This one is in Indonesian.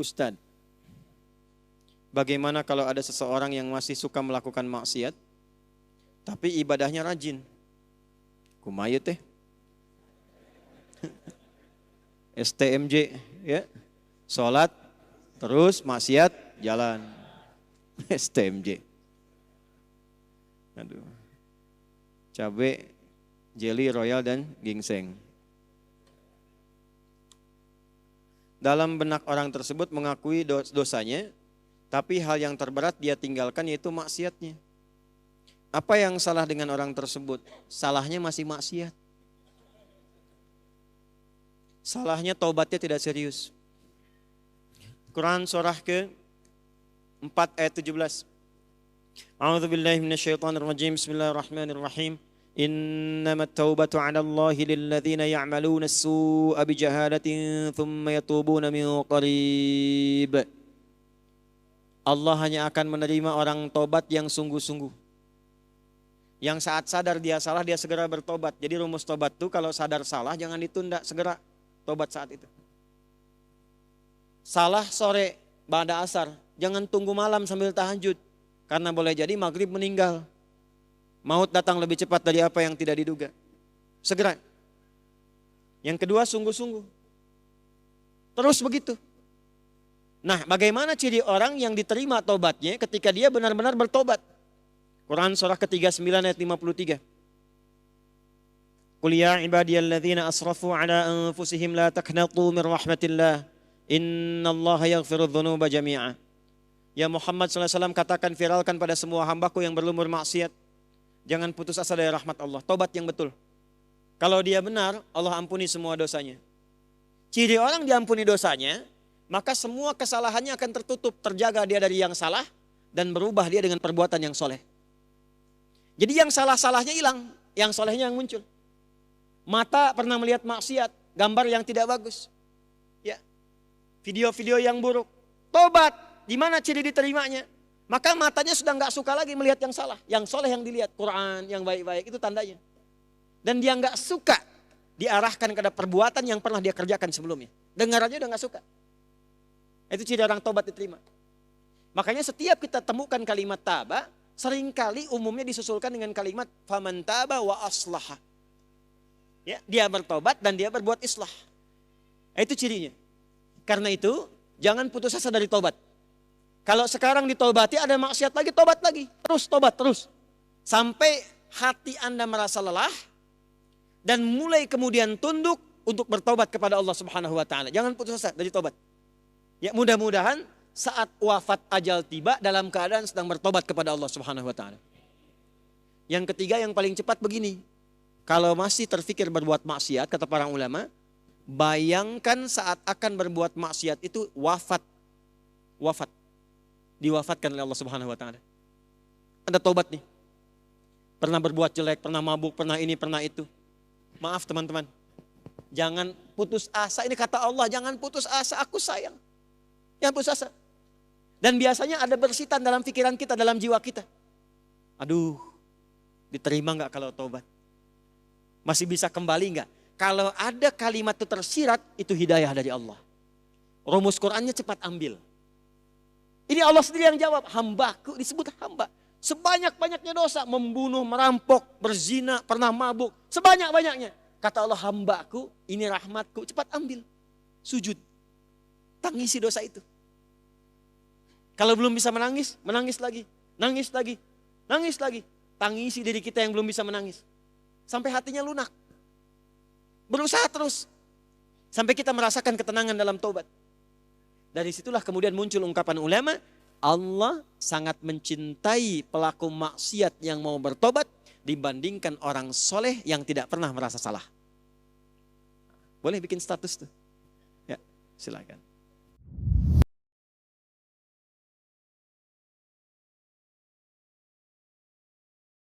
Ustadz, bagaimana kalau ada seseorang yang masih suka melakukan maksiat, tapi ibadahnya rajin? Kumaha teh? STMJ, ya, sholat, terus maksiat, jalan. STMJ. Aduh. Cabai, jelly, royal, dan ginseng. Dalam benak orang tersebut mengakui dosanya, tapi hal yang terberat dia tinggalkan yaitu maksiatnya. Apa yang salah dengan orang tersebut? Salahnya masih maksiat. Salahnya taubatnya tidak serius. Quran surah ke-4 ayat 17. A'udzubillahi minasyaitonirrajim. Bismillahirrahmanirrahim. Innamat taubatu 'ala Allahi lilladzina ya'maluna as-su'a bijahalatin thumma yatubuna min qarib. Allah hanya akan menerima orang tobat yang sungguh-sungguh. Yang saat sadar dia salah, dia segera bertobat. Jadi rumus tobat itu kalau sadar salah jangan ditunda, segera tobat saat itu. Salah sore, ba'da asar, jangan tunggu malam sambil tahajud. Karena boleh jadi maghrib meninggal. Maut datang lebih cepat dari apa yang tidak diduga. Segera. Yang kedua, sungguh-sungguh. Terus begitu. Nah, bagaimana ciri orang yang diterima tobatnya ketika dia benar-benar bertobat? Quran surah ke-39 ayat 53. Qul ya ibadiyalladzina asrafu ala anfusihim la taqnatu min rahmatillah. Innallaha yaghfirudz dzunuba jami'a. Ya Muhammad SAW, katakan, viralkan pada semua hambaku yang berlumur maksiat, jangan putus asa dari rahmat Allah. Tobat yang betul. Kalau dia benar, Allah ampuni semua dosanya. Ciri orang diampuni dosanya, maka semua kesalahannya akan tertutup, terjaga dia dari yang salah, dan berubah dia dengan perbuatan yang soleh. Jadi yang salah-salahnya hilang, yang solehnya yang muncul. Mata pernah melihat maksiat, gambar yang tidak bagus, ya, video-video yang buruk. Tobat, di mana ciri diterimanya? Maka matanya sudah nggak suka lagi melihat yang salah, yang soleh yang dilihat, Quran yang baik-baik, itu tandanya. Dan dia nggak suka diarahkan kepada perbuatan yang pernah dia kerjakan sebelumnya. Dengar aja udah nggak suka. Itu ciri orang tobat diterima. Makanya setiap kita temukan kalimat taba, seringkali umumnya disusulkan dengan kalimat faman taba wa aslaha. Ya, dia bertobat dan dia berbuat islah. Itu cirinya. Karena itu jangan putus asa dari tobat. Kalau sekarang ditobati ada maksiat lagi, tobat lagi. Terus tobat terus. Sampai hati Anda merasa lelah dan mulai kemudian tunduk untuk bertobat kepada Allah Subhanahu wa taala. Jangan putus asa dari tobat. Ya, mudah-mudahan saat wafat ajal tiba dalam keadaan sedang bertobat kepada Allah Subhanahu wa taala. Yang ketiga yang paling cepat begini. Kalau masih terfikir berbuat maksiat, kata para ulama, bayangkan saat akan berbuat maksiat itu wafat. Wafat. Diwafatkan oleh Allah Subhanahu wa taala. Ada tobat nih. Pernah berbuat jelek, pernah mabuk, pernah ini, pernah itu. Maaf teman-teman. Jangan putus asa. Ini kata Allah, jangan putus asa, aku sayang. Jangan putus asa. Dan biasanya ada bersitan dalam pikiran kita, dalam jiwa kita. Aduh, diterima enggak kalau tobat? Masih bisa kembali enggak? Kalau ada kalimat itu tersirat, itu hidayah dari Allah. Rumus Qur'annya cepat ambil. Ini Allah sendiri yang jawab, hambaku, disebut hamba. Sebanyak-banyaknya dosa, membunuh, merampok, berzina, pernah mabuk, sebanyak-banyaknya. Kata Allah, hambaku, ini rahmatku, cepat ambil. Sujud, tangisi dosa itu. Kalau belum bisa menangis, menangis lagi, nangis lagi, nangis lagi. Tangisi diri kita yang belum bisa menangis. Sampai hatinya lunak. Berusaha terus. Sampai kita merasakan ketenangan dalam taubat. Dari situlah kemudian muncul ungkapan ulama, Allah sangat mencintai pelaku maksiat yang mau bertobat dibandingkan orang soleh yang tidak pernah merasa salah. Boleh bikin status tuh? Ya, silakan.